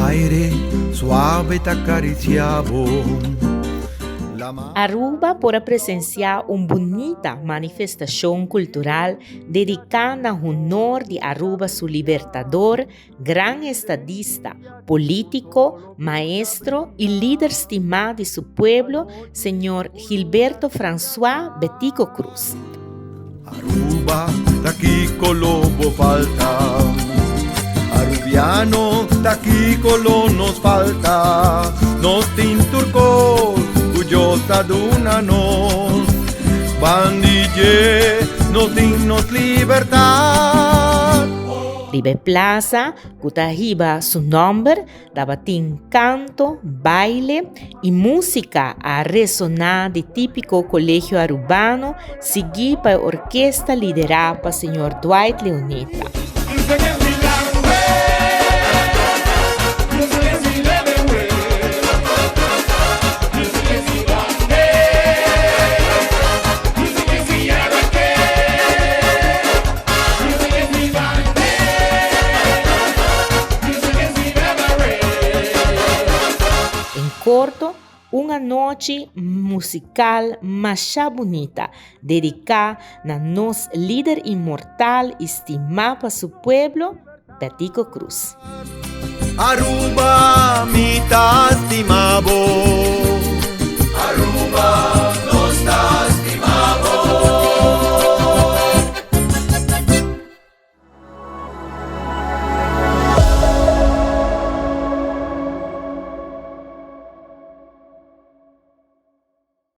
aire suave te acariciavo. Aruba pode presenciar uma bonita manifestação cultural dedicada ao honor de Aruba, seu libertador, gran estadista, político, maestro e líder estimado de seu pueblo, Senhor Gilberto François Betico Cruz. Aruba, daqui colobo falta. Arubiano, daqui colo nos falta. Nos tinturcos, orgullosa duna nos. Bandille, nos dimos libertad. Ribe Plaza, Cutahiba su nombre, dava canto, baile e música a ressonar de típico colégio arubano, seguido pela orquestra liderada pelo Sr. Dwight Leoneta. Corto, uma noite musical mais bonita, dedicada a nosso líder imortal estimado para seu pueblo, Betico Cruz. Aruba, mi estimavo.